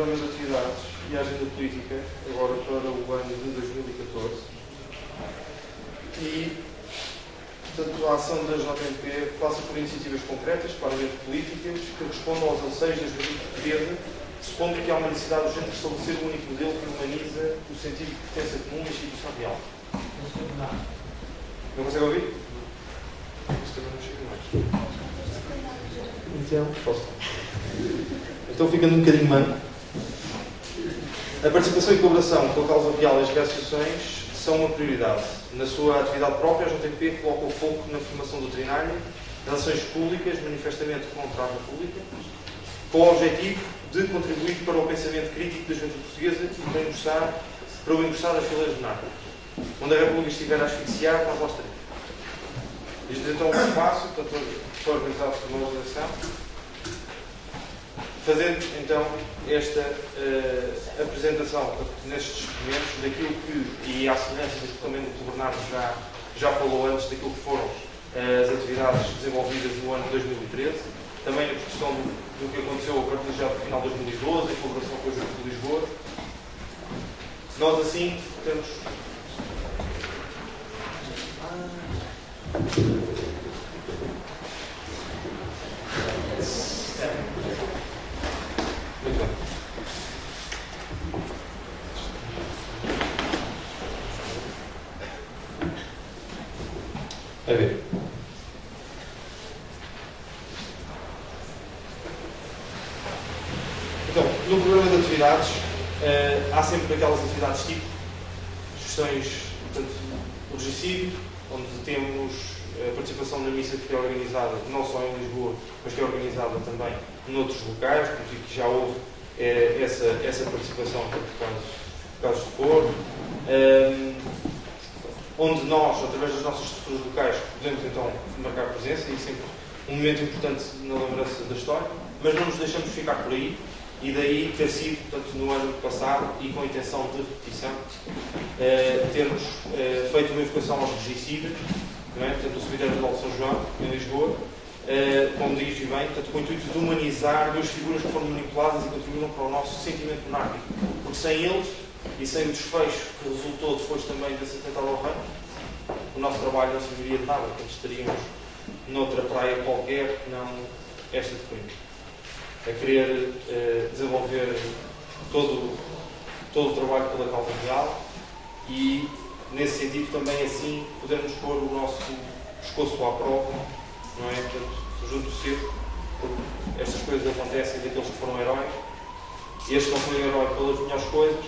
programa de atividades e a agenda política, agora para o ano de 2014. E, portanto, a ação da JMP passa por iniciativas concretas, claramente políticas, que respondam aos anseios da juventude portuguesa, supondo que há uma necessidade urgente de estabelecer um único modelo que humaniza o sentido de pertença comum à instituição real. Não consegue ouvir? Isto também não chega mais. Então, posso. Então, ficando um bocadinho manco. A participação e colaboração com a causa real e as associações são uma prioridade. Na sua atividade própria, a JMP coloca o foco na formação doutrinária, relações públicas, manifestamente contra a República, com o objetivo de contribuir para o pensamento crítico da juventude portuguesa e para o ingressar das fileiras de NATO. Onde a República estiver a asfixiar, nós lá estaremos. Isto é então um espaço para organizar uma organização. Fazendo então esta apresentação nestes momentos daquilo que, e à semelhança do que também o Bernardo já falou antes, daquilo que foram as atividades desenvolvidas no ano de 2013, também a discussão do que aconteceu a partir já do final de 2012, em colaboração com a Juventude de Lisboa. Nós assim temos. Muito bem. A ver. Então, no programa de atividades, há sempre aquelas atividades tipo, questões, portanto, o regicídio, onde temos a participação na missa que é organizada não só em Lisboa, mas que é organizada também noutros locais, porque já houve essa participação por casos de foro, onde nós, através das nossas estruturas locais, podemos então marcar presença, e sempre um momento importante na lembrança da história, mas não nos deixamos ficar por aí, e daí ter sido, portanto, no ano passado, e com a intenção de repetição, termos feito uma evocação aos regicidas, não é? Portanto, o cemitério de São João, em Lisboa, como diz e bem, portanto, com o intuito de humanizar duas figuras que foram manipuladas e contribuíram para o nosso sentimento monárquico. Porque sem eles, e sem o desfecho que resultou depois também desse atentado ao reino, o nosso trabalho não serviria de nada, porque estaríamos noutra praia qualquer, não esta de Coimbra, a querer desenvolver todo o trabalho pela causa real e, nesse sentido, também assim podemos pôr o nosso pescoço à prova, não é? Portanto, junto cedo, porque estas coisas acontecem daqueles que foram heróis, e estes não foram heróis pelas melhores coisas,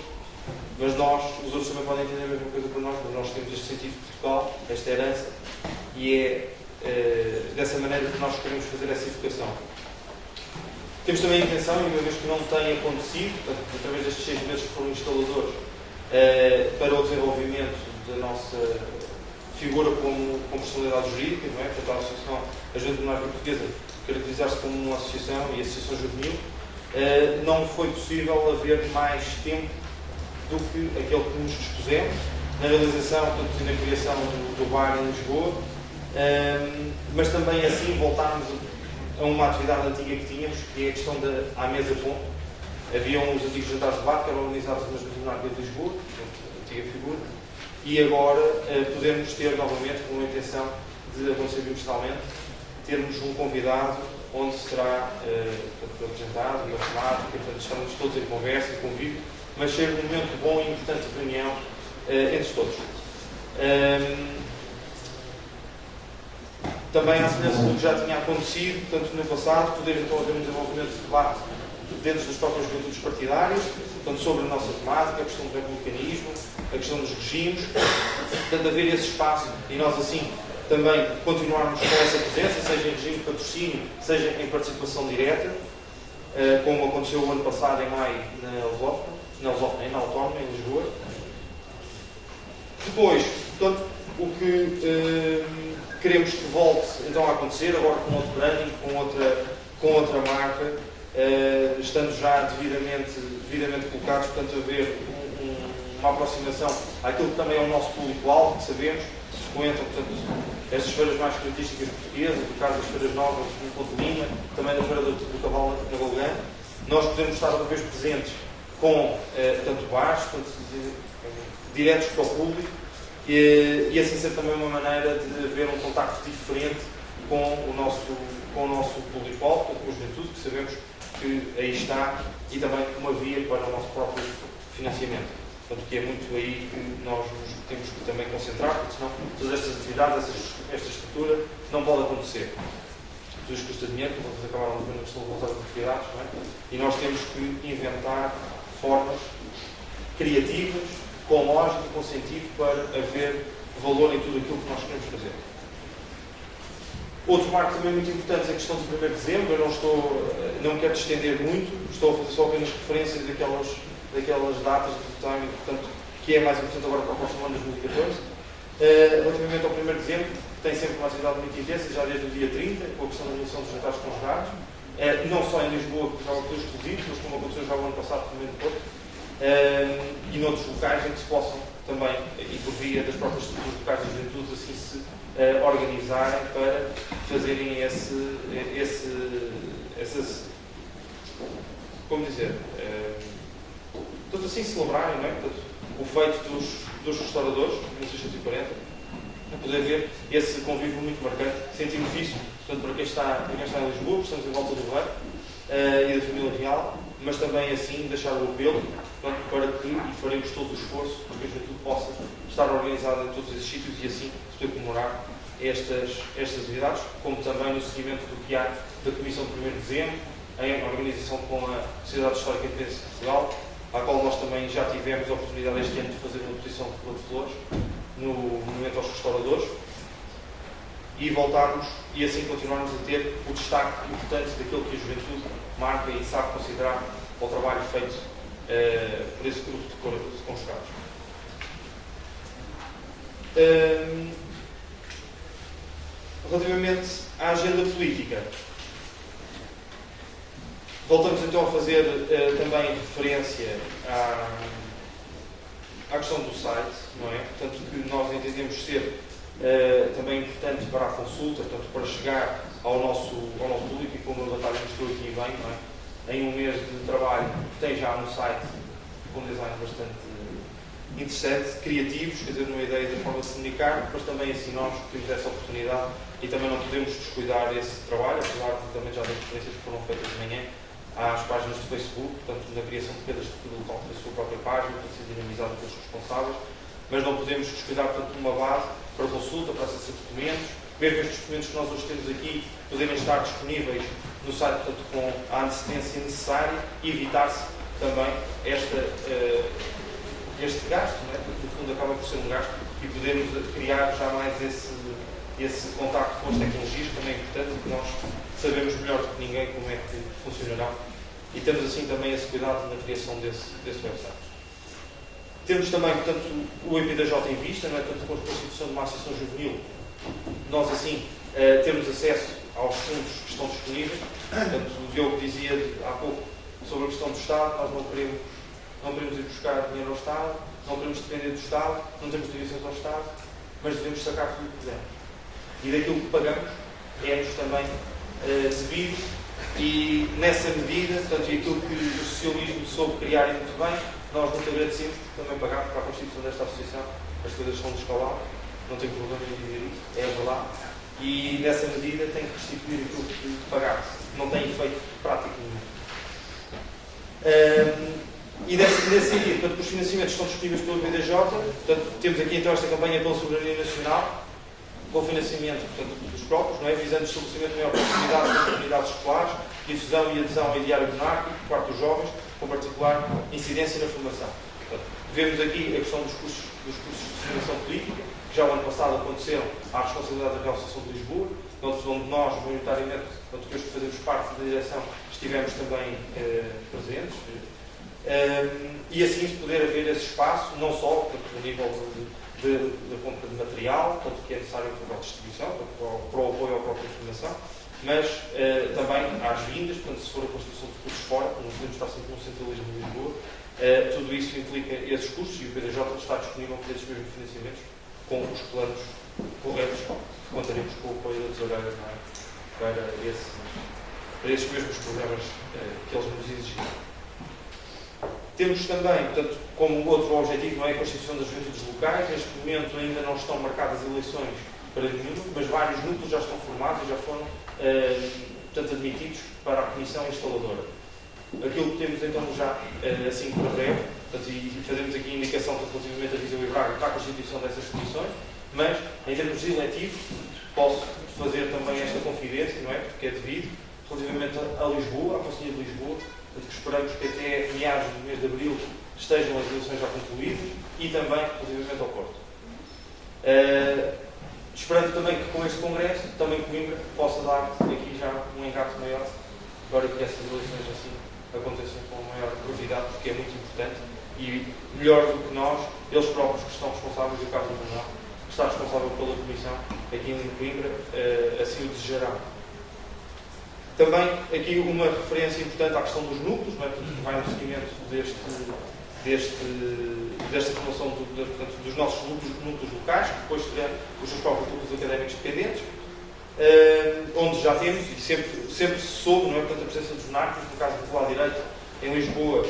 mas nós, os outros também podem entender a mesma coisa para nós, mas nós temos este sentido de Portugal, esta herança, e é dessa maneira que nós queremos fazer essa evocação. Temos também a intenção, e uma vez que não tem acontecido, portanto, através destes 6 meses que foram instaladores, para o desenvolvimento da nossa figura como personalidade jurídica, não é? Portanto, a Associação da Juventude Monárquica Portuguesa caracterizar-se como uma associação e associação juvenil, não foi possível haver mais tempo do que aquele que nos dispusemos na realização, portanto, na criação do bar em Lisboa, mas também assim voltámos a uma atividade antiga que tínhamos, que é a questão à mesa ponto. Haviam os antigos jantares de debate que eram organizados nas Monárquicas de Lisboa, a antiga figura, e agora podemos ter novamente, com a intenção de acontecer bimestralmente, termos um convidado onde será apresentado, uma temática, portanto, estamos todos em conversa, em convívio, mas ser um momento bom e importante de reunião entre todos. Também, à semelhança do que já tinha acontecido, portanto, no passado, poder então haver um desenvolvimento de debate dentro das próprias juventudes partidárias, portanto, sobre a nossa temática, a questão do republicanismo, a questão dos regimes, portanto, haver esse espaço e nós, assim, também continuarmos com essa presença, seja em regime de patrocínio, seja em participação direta, como aconteceu o ano passado, em maio, na Autónoma, em Lisboa. Depois, portanto, o que queremos que volte então a acontecer, agora com outro branding, com outra marca, estando já devidamente colocados, portanto, haver uma aproximação àquilo que também é o nosso público-alvo, que sabemos, que entram, portanto, estas feiras mais características portuguesas, no caso das feiras novas no Ponte de Lima, também na Feira do Cavalo na Galgã, Nós podemos estar outra vez presentes com tanto bares, quanto diretos para o público, e assim ser também uma maneira de haver um contacto diferente com o nosso público-alvo, com a juventude, que sabemos que aí está, e também uma via para o nosso próprio financiamento. Portanto, que é muito aí que nós nos temos que também concentrar, porque senão todas estas atividades, esta estrutura, não pode acontecer. Tudo isto custa dinheiro, como vocês acabaram de ver na questão de voltar às atividades, não é? E nós temos que inventar formas criativas, com lógica e com sentido, para haver valor em tudo aquilo que nós queremos fazer. Outro marco também muito importante é a questão do 1º de dezembro. Eu não quero estender muito, estou a fazer só apenas referências daquelas datas de timing, portanto, que é mais importante agora para o próximo ano de 2014. Relativamente ao 1º de dezembro, tem sempre uma atividade muito intensa, já desde o dia 30, com a questão da realização dos jantares conjugados, não só em Lisboa, que já foi exclusivo, mas como aconteceu já o ano passado também no Porto, e noutros locais em que se possam também, e por via das próprias estruturas locais de juventude, assim se organizarem para fazerem essas, como dizer, portanto, assim celebrarem, não é? Portanto, o feito dos restauradores, 1640, a poder ver esse convívio muito marcante. Sentimos isso, portanto, para quem está em Lisboa, estamos em volta do rei e da família real, mas também assim deixar o apelo, portanto, para que, e faremos todo o esforço para que a juventude possa estar organizada em todos esses sítios e assim se poder comemorar estas atividades, como também no seguimento do que há da Comissão de 1º de dezembro, em organização com a Sociedade Histórica de Independência de Portugal, à qual nós também já tivemos a oportunidade este ano de fazer uma exposição de Flor de Flores no Monumento aos Restauradores, e voltarmos e assim continuarmos a ter o destaque importante daquilo que a juventude marca e sabe considerar o trabalho feito por esse grupo de conjugados. Relativamente à agenda política, voltamos então a fazer também referência à questão do site, não é? Portanto, que nós entendemos ser também importante para a consulta, portanto, para chegar ao nosso público, e como a Natália mostrou aqui bem, não é? Em um mês de trabalho tem já no site com um design bastante interessante, criativos, quer dizer, uma ideia da forma de comunicar, mas também assim nós temos essa oportunidade e também não podemos descuidar esse trabalho, apesar de também já das referências que foram feitas de manhã às páginas do Facebook, portanto, na criação de cada estrutura local da sua própria página, para ser dinamizado pelos responsáveis, mas não podemos descuidar, portanto, de uma base para consulta, para acesso a documentos, mesmo estes documentos que nós hoje temos aqui poderem estar disponíveis no site, portanto, com a antecedência necessária, e evitar-se também este gasto, não é? Porque no fundo acaba por ser um gasto, e podermos criar já mais esse contacto com as tecnologias, que também é importante, porque nós sabemos melhor do que ninguém como é que funcionará, e temos assim também esse cuidado na criação desse website. Temos também, portanto, o EPDJ em vista, não é? Portanto, com a constituição de uma associação juvenil, nós assim temos acesso aos fundos que estão disponíveis. Portanto, o Diogo dizia há pouco sobre a questão do Estado, nós não queremos ir buscar dinheiro ao Estado, não queremos depender do Estado, não temos divisões ao Estado, mas devemos sacar tudo o que pudermos. E daquilo que pagamos é-nos também devido, e nessa medida, portanto, e aquilo que o socialismo soube criar e muito bem, nós muito agradecemos, porque também pagámos para a constituição desta associação, as coisas são descaladas, não tenho problema em dizer isso, é verdade, e nessa medida tem que restituir aquilo que pagámos, não tem efeito prático nenhum. E nesse sentido, portanto, os financiamentos estão disponíveis pelo BDJ, portanto, temos aqui então esta campanha pela soberania nacional, com o financiamento, portanto, dos próprios, não é? Visando o estabelecimento de maior proximidade com as comunidades escolares, difusão e adesão ao ideário monárquico por parte dos jovens, com particular incidência na formação. Portanto, vemos aqui a questão dos cursos de formação política, que já o ano passado aconteceram à responsabilidade da Real Associação de Lisboa, onde nós, voluntariamente, portanto, que fazemos parte da direção, estivemos também presentes. E assim poder haver esse espaço, não só portanto, a nível da compra de material, portanto, que é necessário para a distribuição, portanto, para o apoio à própria informação, mas também às vindas, portanto, se for a construção de cursos fora, não podemos estar sempre no centralismo de Lisboa, tudo isso implica esses custos, e o PDJ está disponível para esses mesmos financiamentos com os planos corretos, que contaremos com o apoio da tesoureira, não é? Para para esses mesmos programas que eles nos exigiram. Temos também, portanto, como outro objetivo, não é, a constituição das juventudes locais. Neste momento ainda não estão marcadas eleições para nenhum, mas vários núcleos já estão formados e já foram portanto, admitidos para a comissão instaladora. Aquilo que temos então já, assim para breve, portanto, e fazemos aqui a indicação relativamente a Viseu e Braga para a constituição dessas comissões, mas em termos eletivos posso fazer também esta confidência, não é? Porque é devido, relativamente a Lisboa, à Conselhia de Lisboa, portanto, que esperamos que até meados do mês de abril estejam as eleições já concluídas, e também relativamente ao Porto. Esperando também que com este Congresso, também Coimbra possa dar aqui já um encargo maior, para que essas eleições assim aconteçam com maior brevidade, porque é muito importante, e melhor do que nós, eles próprios que estão responsáveis, o Carlos Manuel, que está responsável pela Comissão aqui em Coimbra, assim o desejará. Também aqui uma referência importante à questão dos núcleos, não é? Portanto, que vai no seguimento desta formação dos nossos núcleos locais, que depois terão os seus próprios núcleos académicos dependentes, onde já temos, e sempre se soube, não é? Portanto, a presença dos NACs, no caso do lado direito, em Lisboa,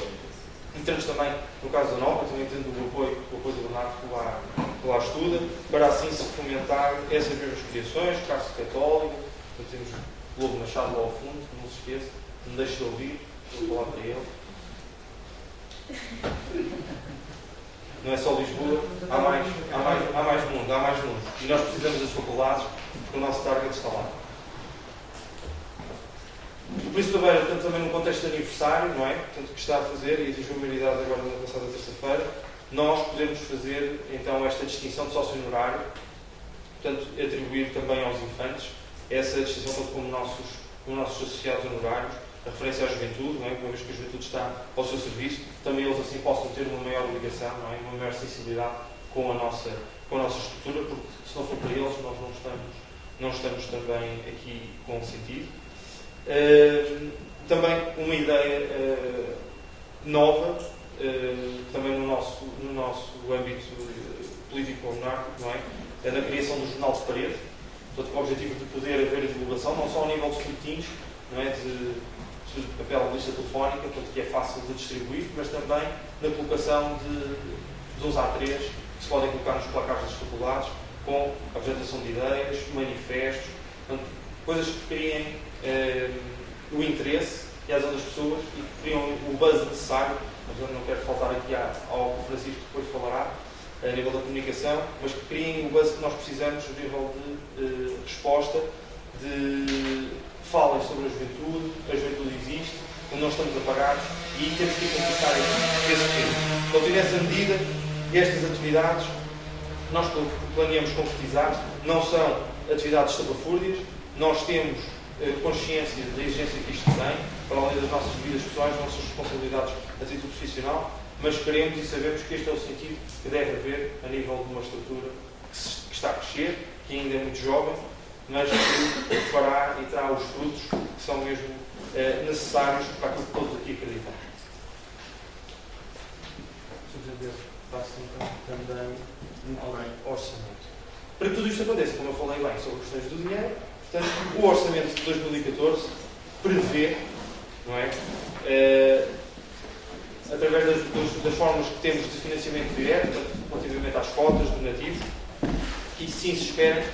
e temos também, no caso da Nova, também tendo o apoio do NAC que lá estuda, para assim se fomentar essas mesmas criações, caso católico, portanto, temos o Lobo Machado lá ao fundo, não se esqueça, não deixe de ouvir, vou falar para ele. Não é só Lisboa, há mais mundo. E nós precisamos das faculdades, porque o nosso target está lá. Por isso também no contexto de aniversário, não é? Portanto, que está a fazer, e atingiu a maioridade agora na passada terça-feira, nós podemos fazer então esta distinção de sócio honorário, portanto, atribuir também aos infantes essa distinção tanto como nossos associados honorários, a referência à juventude, não é? Uma vez que a juventude está ao seu serviço, também eles assim possam ter uma maior ligação, não é? Uma maior sensibilidade com a nossa estrutura, porque se não for para eles, nós não estamos também aqui com sentido. Também uma ideia nova, também no nosso âmbito político-monárquico, não é? Na criação do jornal de parede, portanto, com o objetivo de poder haver a divulgação, não só ao nível dos boletins, não é? de papel de lista telefónica, portanto, que é fácil de distribuir, mas também na colocação de uns A3 que se podem colocar nos placares das faculdades, com a apresentação de ideias, manifestos, portanto, coisas que criem o interesse e a adesão das pessoas e que criam o buzz necessário. Mas eu não quero faltar aqui ao Francisco, que depois falará, a nível da comunicação, mas que criem o buzz que nós precisamos a nível de resposta, de falas sobre a juventude existe, onde nós estamos apagados e temos que conquistar esse tema. Então, nessa medida, estas atividades nós planeamos concretizar, não são atividades estapafúrdias, nós temos consciência da exigência que isto tem, para além das nossas vidas pessoais, das nossas responsabilidades a título profissional, mas queremos e sabemos que este é o sentido que deve haver a nível de uma estrutura que está a crescer, que ainda é muito jovem, mas que fará e terá os frutos que são mesmo necessários para aquilo que todos aqui acreditam. Passo então também ao orçamento. Para que tudo isto aconteça, como eu falei bem sobre questões do dinheiro, portanto, o orçamento de 2014 prevê, não é? Através das formas que temos de financiamento direto, relativamente às cotas, donativos, que sim se esperem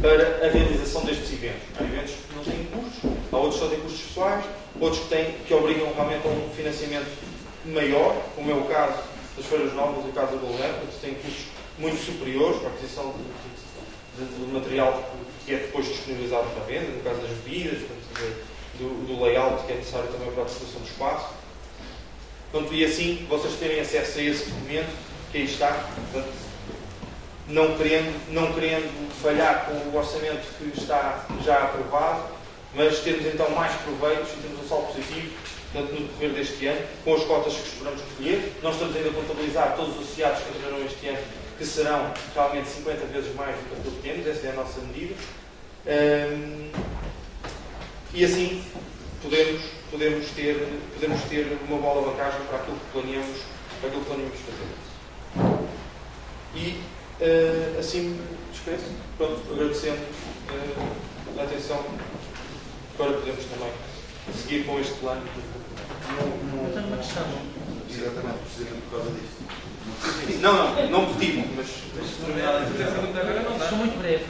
para a realização destes eventos. Há eventos que não têm custos, há outros que só têm custos pessoais, outros que obrigam realmente a um financiamento maior, como é o caso das Feiras Novas e o caso da Bolonete, que têm custos muito superiores para a aquisição de material que é depois disponibilizado para a venda, no caso das bebidas, do layout que é necessário também para a distribuição do espaço. Portanto, e assim vocês terem acesso a esse documento que aí está, portanto, não querendo falhar com o orçamento que está já aprovado, mas termos então mais proveitos e termos um saldo positivo, portanto, no decorrer deste ano, com as cotas que esperamos recolher. Nós estamos ainda a contabilizar todos os associados que entrarão este ano, que serão realmente 50 vezes mais do que aquilo que temos, essa é a nossa medida. E assim podemos ter uma boa alavancagem para aquilo que planeamos fazer. E assim despeço, pronto, agradecendo a atenção para podermos também seguir com este plano. Eu tenho uma questão. Exatamente, precisamente por causa disto. Não pedi, mas. Sou muito breve.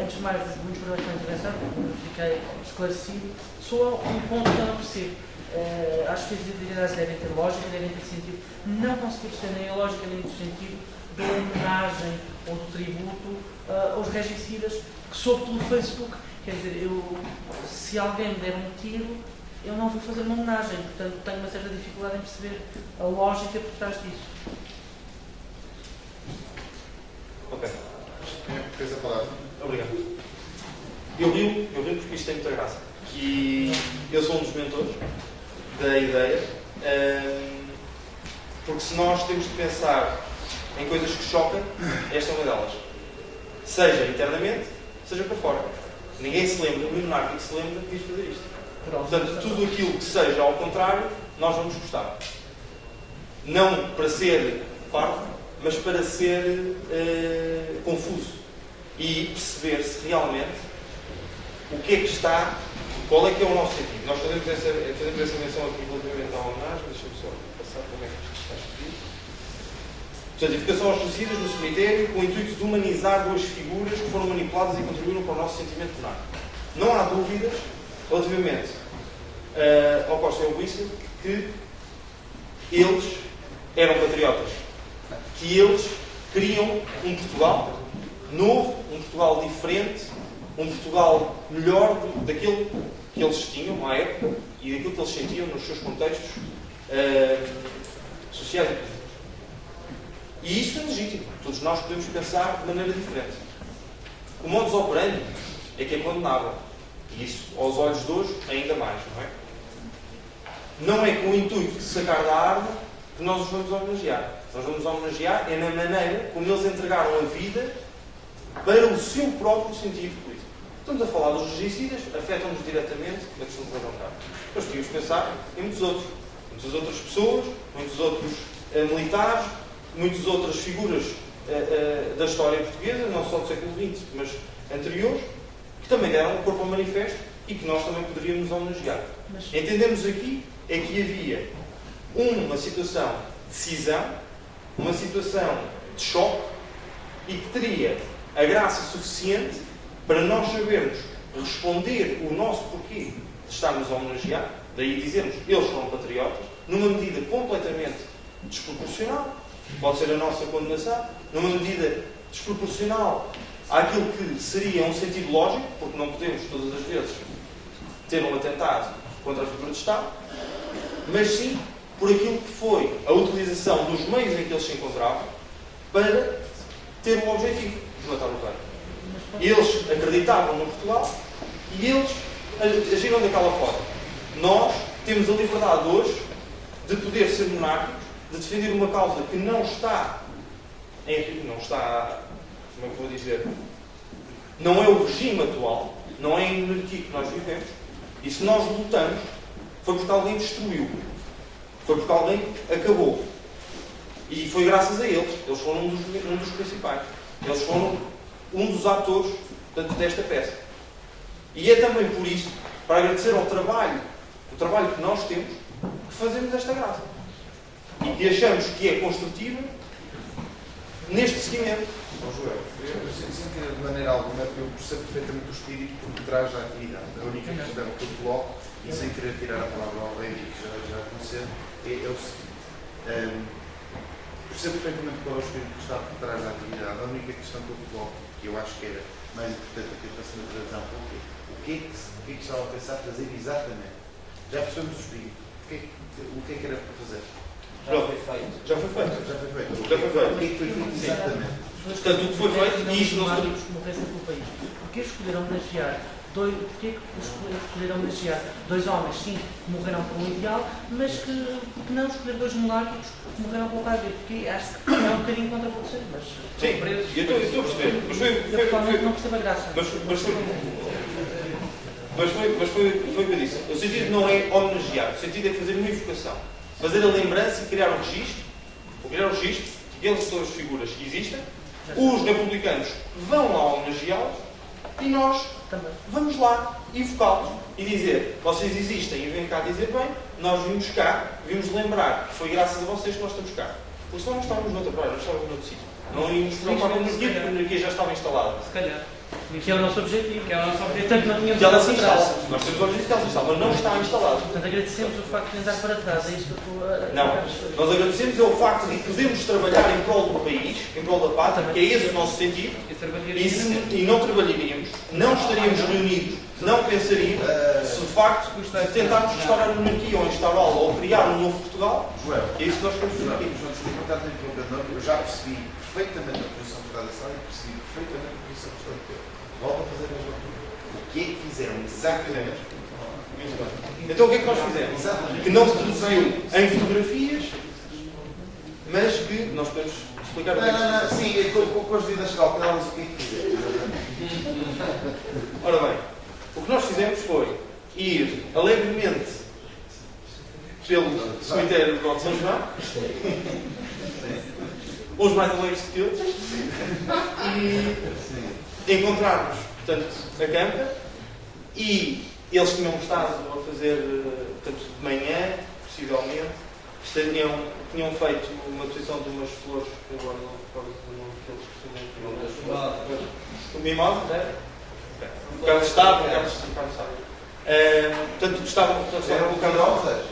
Antes de mais, muito breve a intervenção, fiquei esclarecido. Só um ponto que eu não percebo. Acho que as atividades devem ter lógica, devem ter sentido. Não consegui perceber nem a lógica nem o sentido da homenagem ou do tributo aos regicidas que soube pelo Facebook. Quer dizer, se alguém me der um tiro, eu não vou fazer uma homenagem. Portanto, tenho uma certa dificuldade em perceber a lógica por trás disso. Ok. Tens a palavra. Obrigado. Eu rio porque isto tem muita graça. E eu sou um dos mentores da ideia, porque se nós temos de pensar em coisas que chocam, esta é uma delas. Seja internamente, seja para fora. Ninguém se lembra, nenhum monárquico se lembra de fazer isto. Portanto, tudo aquilo que seja ao contrário, nós vamos gostar. Não para ser parvo, mas para ser confuso. E perceber se realmente o que é que está, qual é que é o nosso sentido. Nós fazemos essa menção aqui relativamente à homenagem, deixa-me só passar como é que isto está escrito. Portanto, evocação aos suicidas no cemitério com o intuito de humanizar duas figuras que foram manipuladas e contribuíram para o nosso sentimento monárquico. Não há dúvidas relativamente ao Costa e ao Wilson que eles eram patriotas, que eles queriam um Portugal novo, um Portugal diferente, um Portugal melhor daquilo que eles tinham à época e daquilo que eles sentiam nos seus contextos sociais e políticos. E isso é legítimo. Todos nós podemos pensar de maneira diferente. O modus operandi é que é condenável. E isso, aos olhos de hoje, ainda mais, não é? Não é com o intuito de sacar da arma que nós os vamos homenagear. Nós vamos homenagear é na maneira como eles entregaram a vida para o seu próprio sentido político. Estamos a falar dos regicidas, afetam-nos diretamente na questão do levantar. Mas podíamos pensar em muitas outras pessoas, muitos outros militares, muitas outras figuras da história portuguesa, não só do século XX, mas anteriores, que também deram um corpo ao manifesto e que nós também poderíamos homenagear. Entendemos aqui é que havia uma situação de cisão, uma situação de choque e que teria a graça suficiente para nós sabermos responder o nosso porquê de estarmos a homenagear, daí dizermos eles foram patriotas, numa medida completamente desproporcional, pode ser a nossa condenação, numa medida desproporcional àquilo que seria um sentido lógico, porque não podemos todas as vezes ter um atentado contra a figura de Estado, mas sim por aquilo que foi a utilização dos meios em que eles se encontravam para ter um objetivo de matar o rei. Eles acreditavam no Portugal e eles agiram daquela forma. Nós temos a liberdade hoje de poder ser monárquicos, de defender uma causa que não está, como é que eu vou dizer, não é o regime atual, não é a monarquia que nós vivemos, e se nós lutamos, foi porque alguém destruiu, foi porque alguém acabou. E foi graças a eles. Eles foram um dos principais. Eles foram um dos atores desta peça. E é também por isso, para agradecer ao trabalho, o trabalho que nós temos, que fazemos esta graça. E que achamos que é construtiva neste seguimento. Joel, sem querer de maneira alguma, eu percebo perfeitamente o espírito por trás da atividade. A única questão que eu coloco, e sem querer tirar a palavra ao rei, que já aconteceu, é o seguinte. Percebo perfeitamente qual é o espírito que está por trás da atividade. A única questão que eu coloco, que eu acho que era mais importante aqui para cima da razão, o que é que estava a pensar fazer exatamente? Já percebemos o espírito. O que é que era para fazer? Já foi feito. Já foi feito. O que é que foi feito exatamente? Portanto, o que foi feito, e isto não se... morressem pelo país. Porquê escolheram homenagear dois homens, sim, que morreram por um ideal, mas porque não escolher dois monárquicos que morreram pelo KV? Porque acho que é um bocadinho contraproducente, mas... Sim, eu estou a perceber. Eu totalmente não percebo a graça. Mas foi o que eu disse. O sentido não é homenagear, o sentido é fazer uma evocação. Fazer a lembrança e criar um registro. Eles são as figuras que existem. Os republicanos vão lá homenageá-los e nós Também. vamos lá evocá-los e dizer: vocês existem e vêm cá dizer bem, nós vimos cá, vimos lembrar que foi graças a vocês que nós estamos cá. Porque senão não estávamos noutra praia, não estávamos noutro sítio. Não íamos preocupar com a monarquia, porque a monarquia já estava instalada. Se calhar. Que é o nosso objetivo. Que é o nosso objetivo. Portanto, não tínhamos E ela andado se para trás. instala. Nós temos o objetivo que ela se instala, mas não está instalada. Portanto, agradecemos o facto de andar para trás. É isto que eu estou a... Não. Nós agradecemos é o facto de podermos trabalhar em prol do país, em prol da pátria, que é esse o nosso sentido. E não trabalharíamos, não estaríamos reunidos, não pensaríamos se de facto tentarmos restaurar a monarquia ou instaurá-la ou criar um novo Portugal. Joel, É isso que nós queremos fazer aqui. eu já percebi perfeitamente a posição que está da sala e percebi perfeitamente a posição que está de ter. Volto a fazer a mesma pergunta. O que é que fizeram exatamente? Então o que é que nós fizemos? Que não se traduziu em fotografias, mas que nós podemos explicar o que é que se Não, sim, com as vidas calculadas, o que é que fizeram? Ora bem, o que nós fizemos foi ir alegremente pelo cemitério de São João, uns mais alegres que outros, e encontrarmos, portanto, a campa, e eles tinham estado a fazer, portanto, de manhã, possivelmente, tinham feito uma posição de umas flores, que agora não recordo o nome que eles costumam. O mimosa, não é? O Carlos estava, portanto, estavam colocando rosas?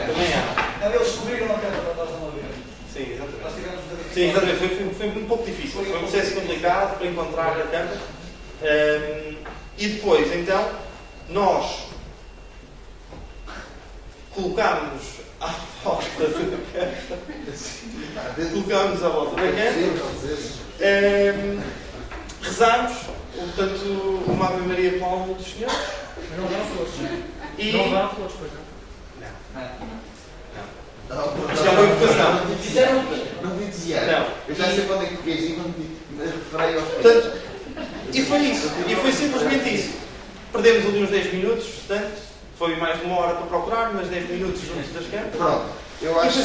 também há. Eles descobriram a câmara para nós não ver. Sim, exatamente. Nós tivemos de... Sim, exatamente. Foi um pouco difícil. Foi um processo complicado para encontrar a câmara. E depois, então, nós colocámos à volta da câmara. Colocámos à volta da câmara. Rezámos, portanto, uma Ave Maria para a alma dos senhores. Mas não vão flores. E... Não vão flores, pois não. Isto é uma evocação. Não vi desviar. Não. Eu já sei quando é que queres ir, quando me referei aos Portanto, e foi isso. E foi simplesmente isso. Perdemos ali uns 10 minutos, portanto, foi mais de uma hora para procurar, mas 10 minutos juntos das câmaras. Pronto. Eu acho que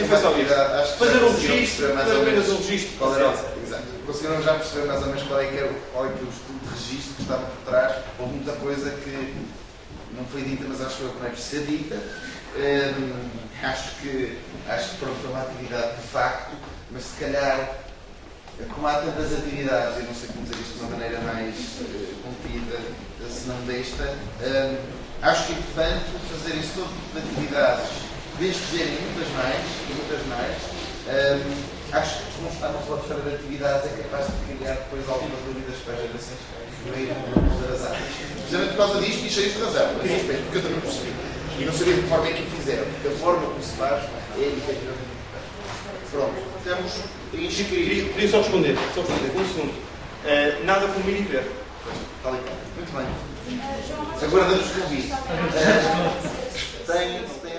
fazer um registro, fazer apenas um registro. Qual era, exato. Conseguiram já perceber mais ou menos qual é que o estudo de registro que estava por trás. Houve muita coisa que não foi dita, mas acho que eu não ser dita. Acho que pronto, foi uma atividade de facto, mas se calhar, como há tantas atividades, eu não sei como dizer isto de uma maneira mais contida, se não desta, acho que é importante fazer esse todo tipo de atividades, desde que gerem muitas mais. Acho que não estar numa plataforma de atividades é capaz de criar depois algumas dúvidas para as gerações que vêm das áreas. Precisamente por causa disto, e cheio de razão, porque eu também percebi. E não sabia de que forma é que o fizeram, porque a forma como se faz é efetivamente importante. Pronto, estamos inscritos. Queria só responder, um segundo. Nada como ir e ver. Está ali. Muito bem. Aguardamos o convite. Tem